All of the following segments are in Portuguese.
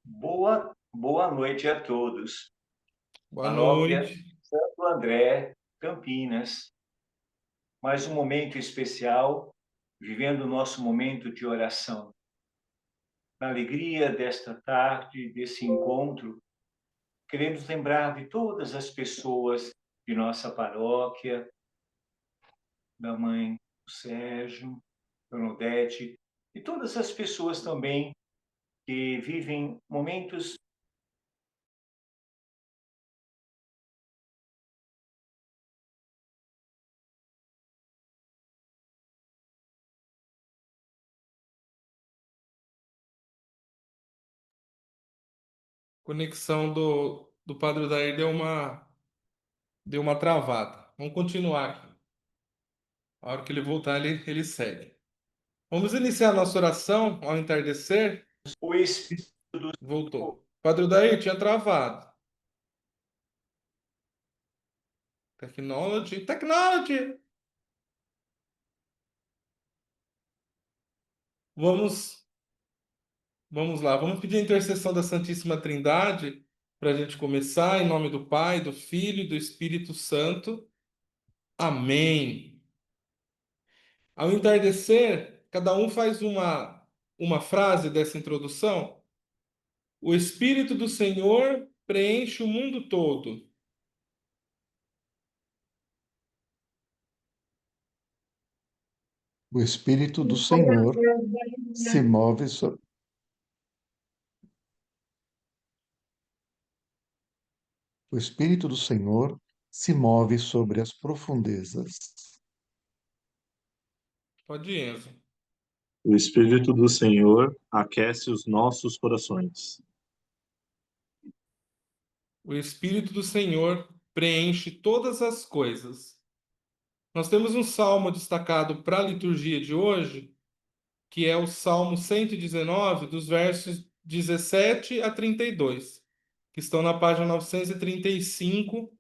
Boa noite a todos. Boa Paróquia noite. Santo André, Campinas. Mais um momento especial, vivendo o nosso momento de oração. Na alegria desta tarde, desse encontro, queremos lembrar de todas as pessoas de nossa paróquia, da mãe do Sérgio, Dona Odete, e todas as pessoas também que vivem momentos. Conexão do Padre Daí deu uma travada. Vamos continuar aqui. A hora que ele voltar, ele segue. Vamos iniciar nossa oração ao entardecer. O Espírito Voltou. Padre Daí tinha travado. Technology. Technology! Vamos, vamos lá. Vamos pedir a intercessão da Santíssima Trindade para a gente começar. Em nome do Pai, do Filho e do Espírito Santo. Amém. Ao entardecer, cada um faz uma frase dessa introdução. O Espírito do Senhor preenche o mundo todo. O Espírito do Senhor se move sobre. O Espírito do Senhor se move sobre as profundezas. Pode ir, Enzo. O Espírito do Senhor aquece os nossos corações. O Espírito do Senhor preenche todas as coisas. Nós temos um salmo destacado para a liturgia de hoje, que é o Salmo 119, dos versos 17 a 32, que estão na página 935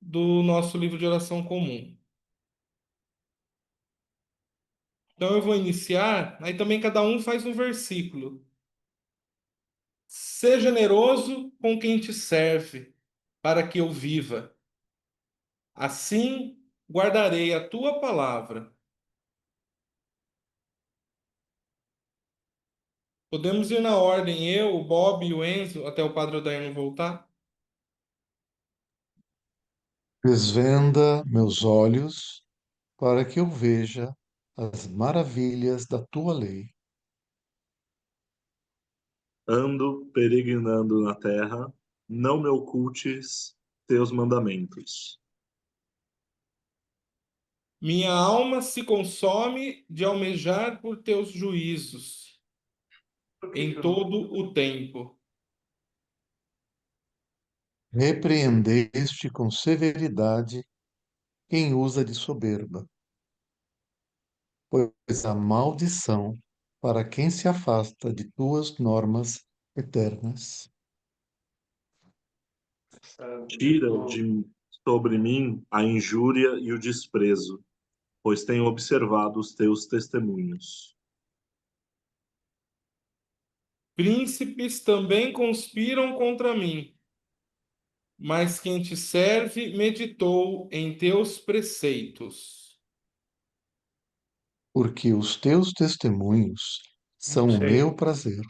do nosso livro de oração comum. Então eu vou iniciar, aí também cada um faz um versículo. Seja generoso com quem te serve, para que eu viva. Assim guardarei a tua palavra. Podemos ir na ordem, eu, o Bob e o Enzo, até o Padre Odair voltar? Desvenda meus olhos para que eu veja as maravilhas da tua lei. Ando peregrinando na terra, não me ocultes teus mandamentos. Minha alma se consome de almejar por teus juízos Por que que em eu não... todo o tempo. Repreendeste com severidade quem usa de soberba, pois há maldição para quem se afasta de tuas normas eternas. Tira de sobre mim a injúria e o desprezo, pois tenho observado os teus testemunhos. Príncipes também conspiram contra mim, mas quem te serve meditou em teus preceitos. Porque os teus testemunhos Não são o sei. meu prazer,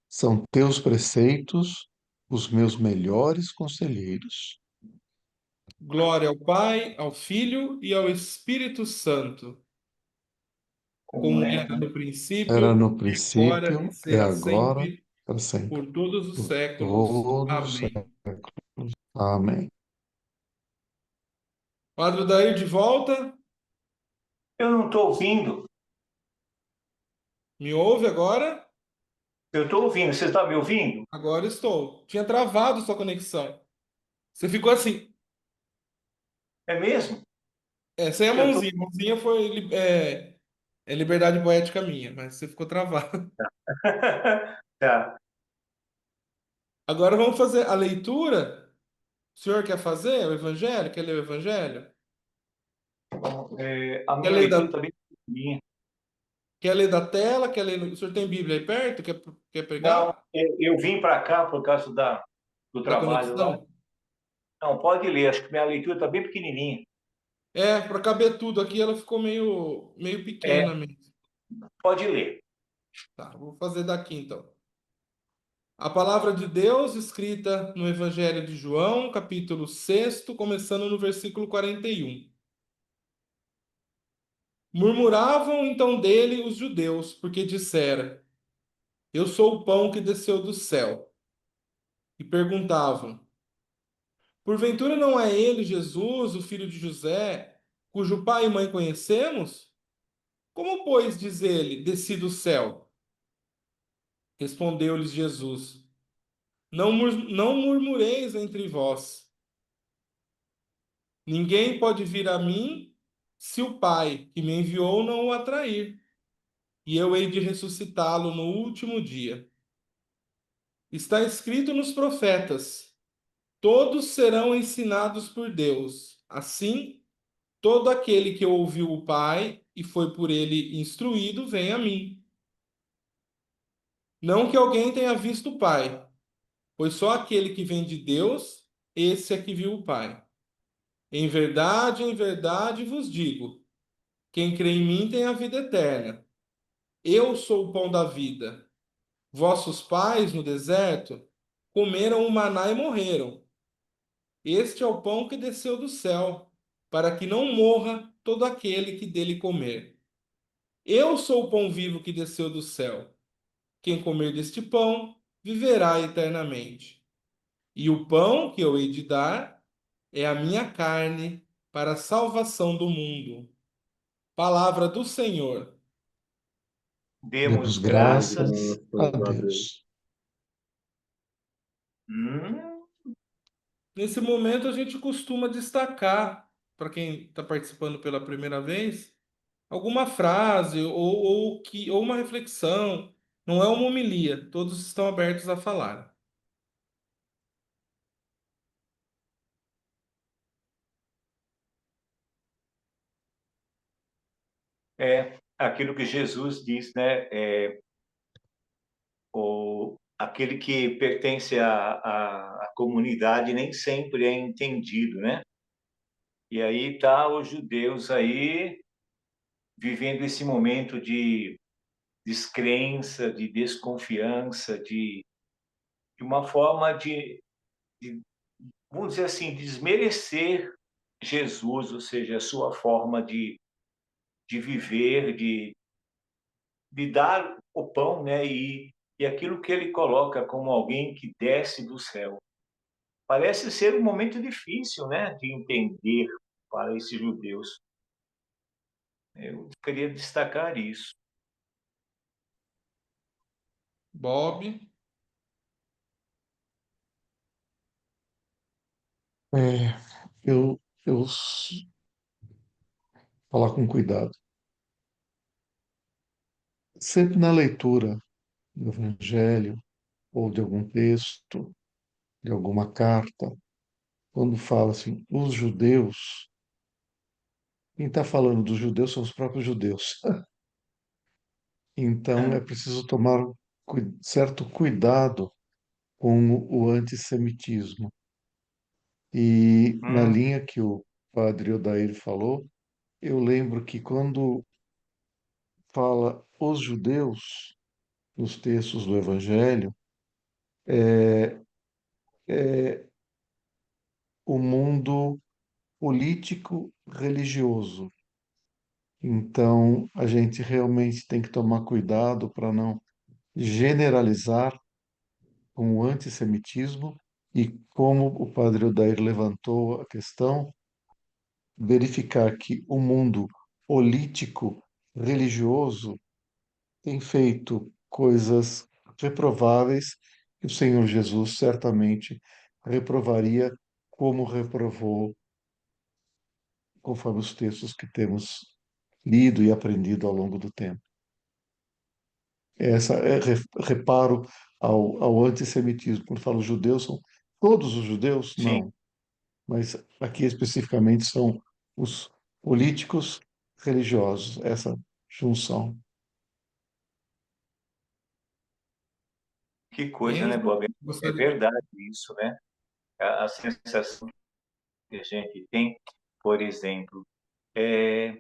são teus preceitos os meus melhores conselheiros. Glória ao Pai, ao Filho e ao Espírito Santo, Como como é? era no Era princípio, no agora e princípio, é será agora, sempre, para sempre, por todos os por séculos. todos os Amém. séculos. Amém. Padre Dair de volta, Eu não estou ouvindo. me ouve agora? Eu estou ouvindo. Você está me ouvindo? Agora estou. Tinha travado sua conexão. Você ficou assim. É mesmo? Essa é a Eu estou... mãozinha. A mãozinha foi liberdade poética minha, mas você ficou travado. Tá. Agora vamos fazer a leitura. O senhor quer fazer o evangelho? Quer ler o evangelho? A Quer minha ler leitura da, também é minha. Quer ler da tela? Quer ler? O senhor tem Bíblia aí perto? Quer Não, pegar? eu vim para cá por causa do Da trabalho lá. conexão? Não, pode ler, acho que minha leitura está bem pequenininha. É, para caber tudo aqui, ela ficou meio É, pequena mesmo. pode ler. Tá, vou fazer daqui então. A palavra de Deus escrita no Evangelho de João, capítulo 6, começando no versículo 41. Murmuravam então dele os judeus, porque dissera: Eu sou o pão que desceu do céu. E perguntavam: Porventura não é ele, Jesus, o filho de José, cujo pai e mãe conhecemos? Como, pois, diz ele, desci do céu? Respondeu-lhes Jesus: não murmureis entre vós. Ninguém pode vir a mim se o Pai que me enviou não o atrair, e eu hei de ressuscitá-lo no último dia. Está escrito nos profetas: todos serão ensinados por Deus. Assim, todo aquele que ouviu o Pai e foi por ele instruído, vem a mim. Não que alguém tenha visto o Pai, pois só aquele que vem de Deus, esse é que viu o Pai. Em verdade vos digo: quem crê em mim tem a vida eterna. Eu sou o pão da vida. Vossos pais, no deserto, comeram o maná e morreram. Este é o pão que desceu do céu, para que não morra todo aquele que dele comer. Eu sou o pão vivo que desceu do céu. Quem comer deste pão viverá eternamente. E o pão que eu hei de dar é a minha carne para a salvação do mundo. Palavra do Senhor. Demos Demos Damos graças. graças a graças a Deus. Deus. Hum, Nesse momento, a gente costuma destacar, para quem está participando pela primeira vez, alguma frase ou uma reflexão. Não é uma homilia, todos estão abertos a falar. é aquilo que Jesus diz, né? Aquele que pertence à comunidade nem sempre é entendido, né? E aí tá os judeus aí vivendo esse momento de descrença, de desconfiança, de uma forma de, vamos dizer assim, desmerecer Jesus, ou seja, a sua forma de viver, de dar o pão, né? E aquilo que ele coloca como alguém que desce do céu. Parece ser um momento difícil, né, de entender para esses judeus. Eu queria destacar isso. Bob, É, eu falar com cuidado. Sempre na leitura do Evangelho ou de algum texto, de alguma carta, quando fala assim, os judeus, quem está falando dos judeus são os próprios judeus. Então é preciso tomar certo cuidado com o antissemitismo. E na Hum, linha que o padre Odair falou, eu lembro que quando fala os judeus nos textos do Evangelho, é o mundo político religioso. Então, a gente realmente tem que tomar cuidado para não generalizar com o antissemitismo e, como o padre Odair levantou a questão, verificar que o mundo político religioso tem feito coisas reprováveis que o Senhor Jesus certamente reprovaria, como reprovou, conforme os textos que temos lido e aprendido ao longo do tempo. Essa é reparo ao antissemitismo. Quando falo judeus, são todos os judeus? sim. Não. Mas aqui especificamente são os políticos religiosos, essa junção. Que coisa, né, Enzo, Bob? É gostaria. verdade isso, né? A sensação que a gente tem, por exemplo, é,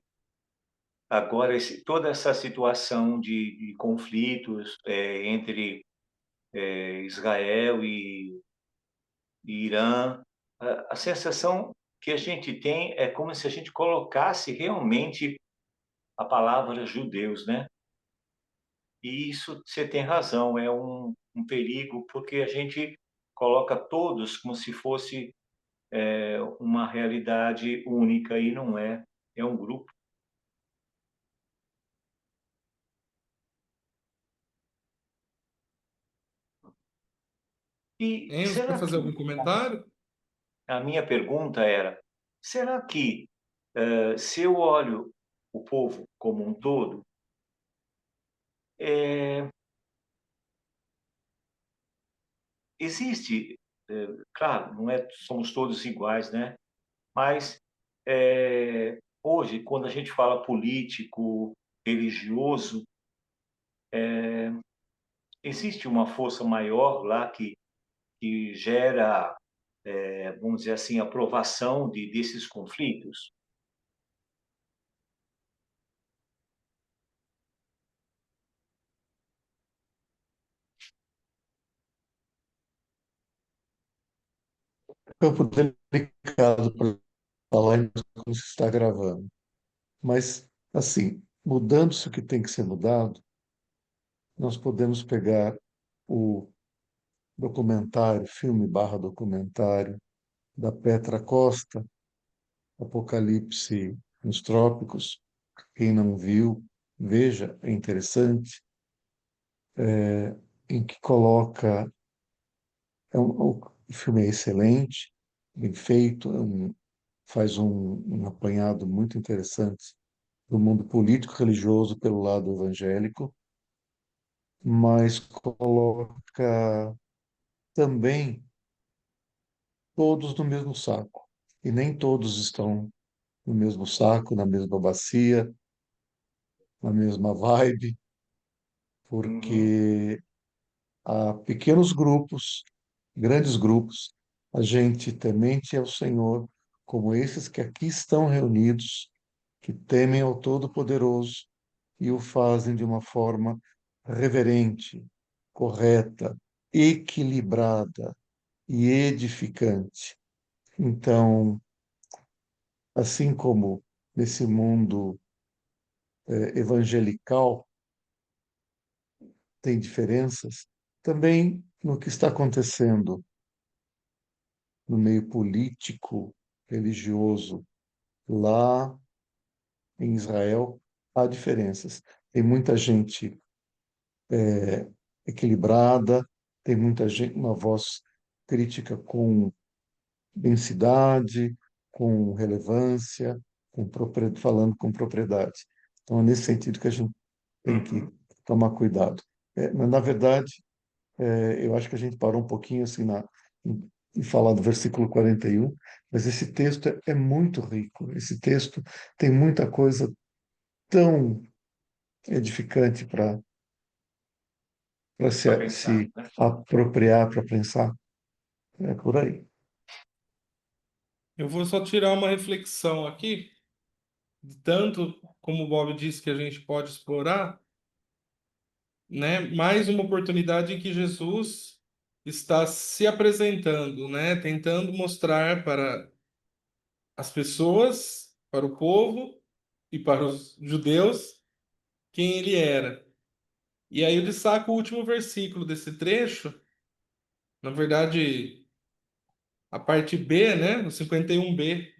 agora toda essa situação de conflitos entre Israel e Irã, a sensação que a gente tem é como se a gente colocasse realmente a palavra judeus, né? E isso você tem razão, é um perigo, porque a gente coloca todos como se fosse uma realidade única e não é. É um grupo. E Enzo, quer será fazer que, algum comentário? a minha pergunta era, será que se eu olho o povo como um todo, é, existe, claro, não é, somos todos iguais, né? Mas hoje, quando a gente fala político, religioso, existe uma força maior lá que gera, vamos dizer assim, aprovação desses conflitos? Campo delicado para falar enquanto se está gravando. Mas, assim, mudando-se o que tem que ser mudado, nós podemos pegar o documentário, filme barra documentário da Petra Costa, Apocalipse nos Trópicos. Quem não viu, veja, é interessante, em que coloca. O filme é excelente, bem feito, faz um apanhado muito interessante do mundo político-religioso pelo lado evangélico, mas coloca também todos no mesmo saco. E nem todos estão no mesmo saco, na mesma bacia, na mesma vibe, Uhum. porque há pequenos grupos, grandes grupos, a gente temente ao Senhor, como esses que aqui estão reunidos, que temem ao Todo-Poderoso e o fazem de uma forma reverente, correta, equilibrada e edificante. Então, assim como nesse mundo evangelical tem diferenças, também no que está acontecendo no meio político, religioso, lá em Israel, há diferenças. Tem muita gente equilibrada, tem muita gente, uma voz crítica com densidade, com relevância, falando com propriedade. Então, é nesse sentido que a gente tem que tomar cuidado. Mas, na verdade, eu acho que a gente parou um pouquinho assim em falar do versículo 41, mas esse texto é muito rico. Esse texto tem muita coisa tão edificante para Para se pensar, né? apropriar, para pensar. É por aí. Eu vou só tirar uma reflexão aqui, de tanto como o Bob disse que a gente pode explorar, né? Mais uma oportunidade em que Jesus está se apresentando, né? Tentando mostrar para as pessoas, para o povo e para os judeus quem ele era. E aí eu destaco o último versículo desse trecho, na verdade, a parte B, né? O 51b.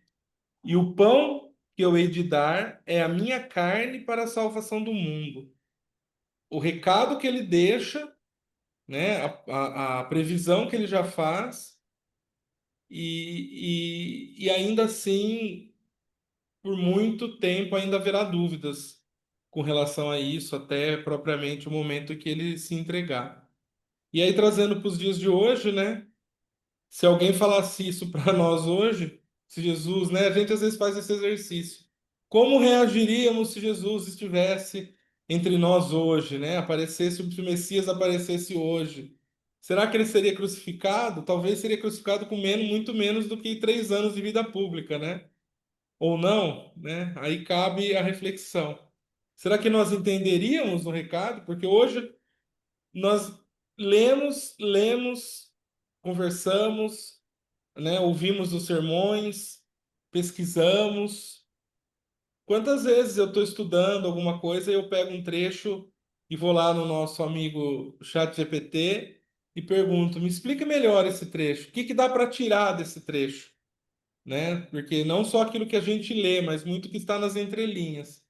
E o pão que eu hei de dar é a minha carne para a salvação do mundo. O recado que ele deixa, né? A previsão que ele já faz, e ainda assim, por muito tempo, ainda haverá dúvidas com relação a isso, até propriamente o momento que ele se entregar. E aí, trazendo para os dias de hoje, né? Se alguém falasse isso para nós hoje, se Jesus, né? A gente às vezes faz esse exercício. Como reagiríamos se Jesus estivesse entre nós hoje, né? Aparecesse, se o Messias aparecesse hoje. será que ele seria crucificado? Talvez seria crucificado com menos, muito menos do que 3 anos de vida pública, né? Ou não, né? Aí cabe a reflexão. Será que nós entenderíamos o recado? Porque hoje nós lemos, conversamos, né? Ouvimos os sermões, pesquisamos. Quantas vezes eu estou estudando alguma coisa e eu pego um trecho e vou lá no nosso amigo ChatGPT e pergunto, me explica melhor esse trecho. O que que dá para tirar desse trecho, né? Porque não só aquilo que a gente lê, mas muito que está nas entrelinhas.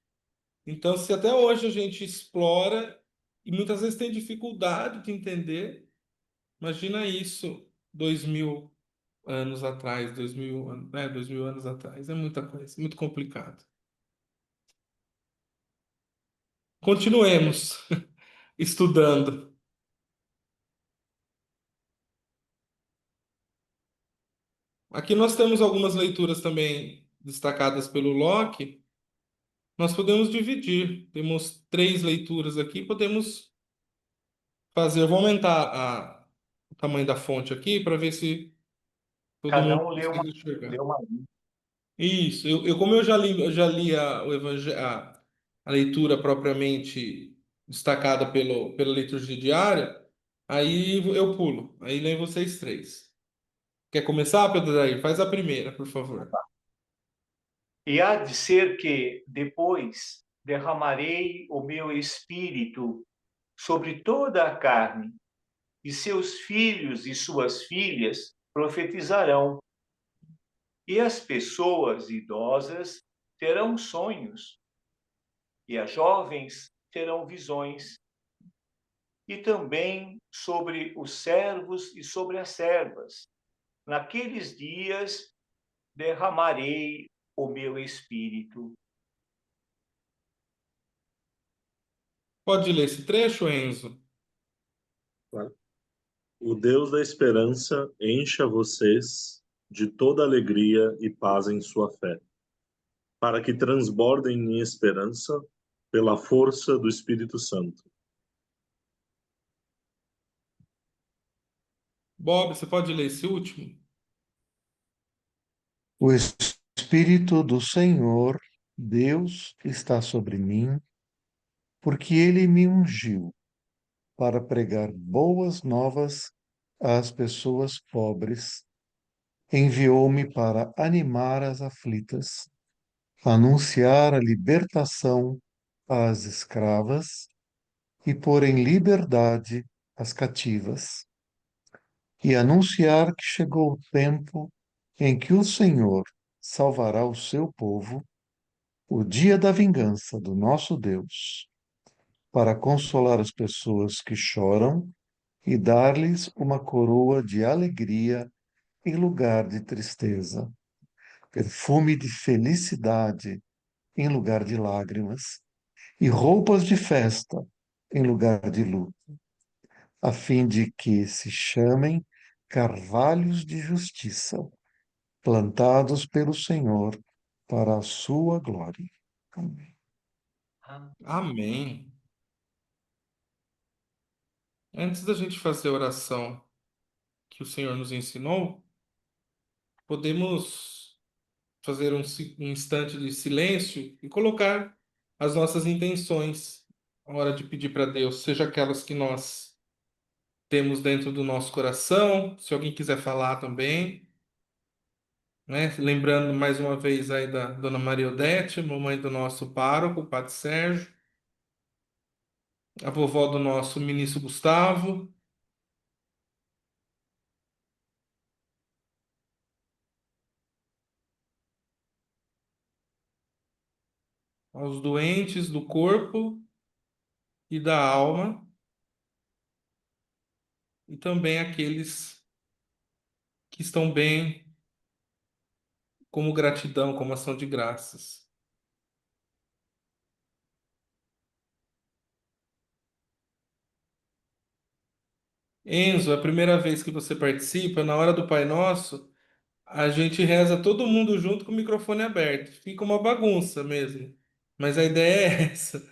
Então, se até hoje a gente explora e muitas vezes tem dificuldade de entender, imagina isso 2000 anos atrás, 2000 anos atrás. É muita coisa, muito complicado. Continuemos estudando. Aqui nós temos algumas leituras também destacadas pelo Locke. Nós podemos dividir. Temos 3 leituras aqui, podemos fazer. Eu vou aumentar o tamanho da fonte aqui para ver se todo Cada mundo um consegue lê enxergar. uma. Isso, como eu já li a leitura propriamente destacada pela liturgia diária, aí eu pulo. Aí leio vocês 3. Quer começar, Pedro Daí? Faz a primeira, por favor. E há de ser que depois derramarei o meu espírito sobre toda a carne, e seus filhos e suas filhas profetizarão, e as pessoas idosas terão sonhos, e as jovens terão visões, e também sobre os servos e sobre as servas. Naqueles dias derramarei o meu espírito. Pode ler esse trecho, Enzo? Claro. O Deus da esperança encha vocês de toda alegria e paz em sua fé, para que transbordem em esperança pela força do Espírito Santo. Bob, você pode ler esse último? O Espírito do Senhor, Deus, está sobre mim, porque ele me ungiu para pregar boas novas às pessoas pobres, enviou-me para animar as aflitas, anunciar a libertação às escravas e pôr em liberdade as cativas, e anunciar que chegou o tempo em que o Senhor salvará o seu povo, o dia da vingança do nosso Deus, para consolar as pessoas que choram e dar-lhes uma coroa de alegria em lugar de tristeza, perfume de felicidade em lugar de lágrimas, e roupas de festa em lugar de luto, a fim de que se chamem carvalhos de justiça, plantados pelo Senhor para a sua glória. Amém. Amém. Antes da gente fazer a oração que o Senhor nos ensinou, podemos fazer um instante de silêncio e colocar as nossas intenções na hora de pedir para Deus, seja aquelas que nós temos dentro do nosso coração, se alguém quiser falar também, né? Lembrando mais uma vez aí da Dona Maria Odete, mamãe do nosso pároco, o Padre Sérgio, a vovó do nosso ministro Gustavo, aos doentes do corpo e da alma, e também aqueles que estão bem, como gratidão, como ação de graças. Enzo, é a primeira vez que você participa, na hora do Pai Nosso, a gente reza todo mundo junto com o microfone aberto. Fica uma bagunça mesmo. Mas a ideia é essa.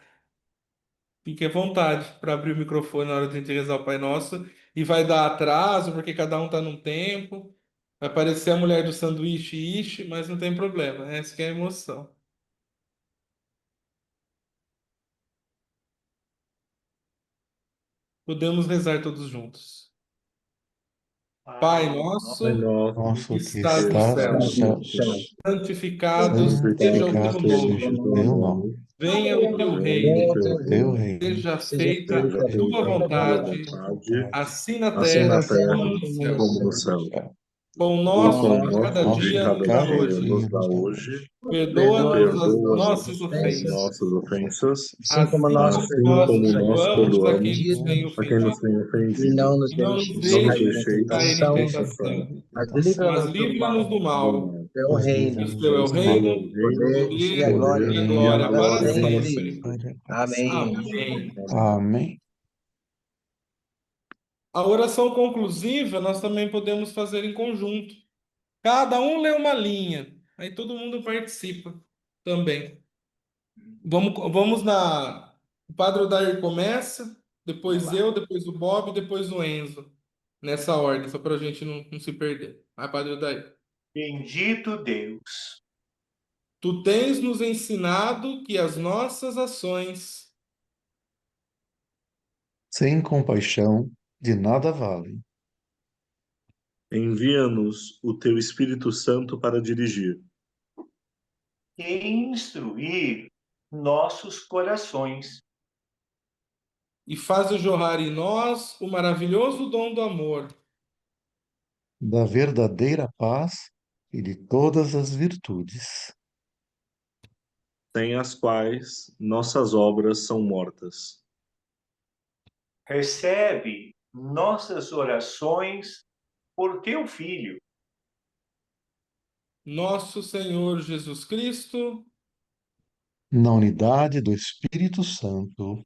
Fique à vontade para abrir o microfone na hora de a gente rezar o Pai Nosso e vai dar atraso porque cada um está num tempo. Vai parecer a mulher do sanduíche, ishi, mas não tem problema. Essa que é a emoção. Podemos rezar todos juntos. Pai Pai nosso, nosso, que Nosso que estás no estás céu, nos céus, santificado seja o teu santificado nome. seja o teu nome. Venha o teu venha reino. o teu O teu reino, reino Seja feita seja a tua feita a tua vontade, vontade, assim na assim na terra terra como no céu. como no céu. Pão O nosso pão de cada nosso de nosso dia de nos cada dá cada dia hoje. nos dia dá nos dá hoje, hoje. Perdoa-nos as perdoa-nos nossas as ofensas, nossas ofensas, assim assim como nós como nós perdoamos a quem nos perdoamos tem a quem nos ofendido. tem ofendido. E não nos Não nos deixes cair deixeis em em tentação, tentação, mas livra-nos do do mal. mal. Mas Que o livra-nos seu é do o Pois teu mal. é reino, o o reino, o poder e a poder e a glória para glória para sempre. sempre. Glória para sempre. Amém. Amém. Amém. A oração conclusiva nós também podemos fazer em conjunto. Cada um lê uma linha, aí todo mundo participa também. Vamos na. O Padre Odair começa, depois eu, depois o Bob, depois o Enzo. Nessa ordem, só para a gente não se perder. Vai, Padre Odair. Bendito Deus, Tu tens nos ensinado que as nossas ações Sem compaixão, de nada vale. Envia-nos o teu Espírito Santo para dirigir e instruir nossos corações, e fazes jorrar em nós o maravilhoso dom do amor. Da verdadeira paz e de todas as virtudes. sem as quais nossas obras são mortas. recebe nossas orações por teu Filho, Nosso Senhor Jesus Cristo. Na unidade do Espírito Santo.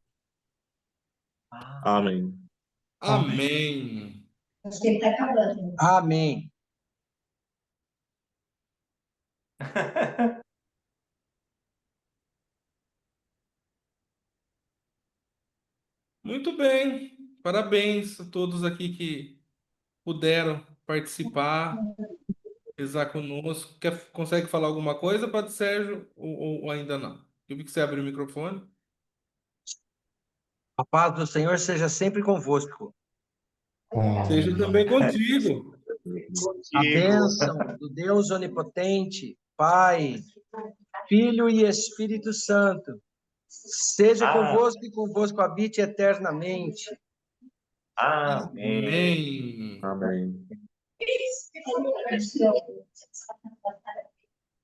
Amém. Amém. Acho que ele está acabando. Amém. Muito bem. Parabéns a todos aqui que puderam participar, rezar conosco. Consegue falar alguma coisa, Padre Sérgio, ou ainda não? Eu vi que você abriu o microfone. A paz do Senhor seja sempre convosco. Seja Amém. também contigo. A contigo. bênção do Deus Onipotente, Pai, Filho e Espírito Santo, seja convosco e convosco habite eternamente. Amém. Amém. Amém. Amém.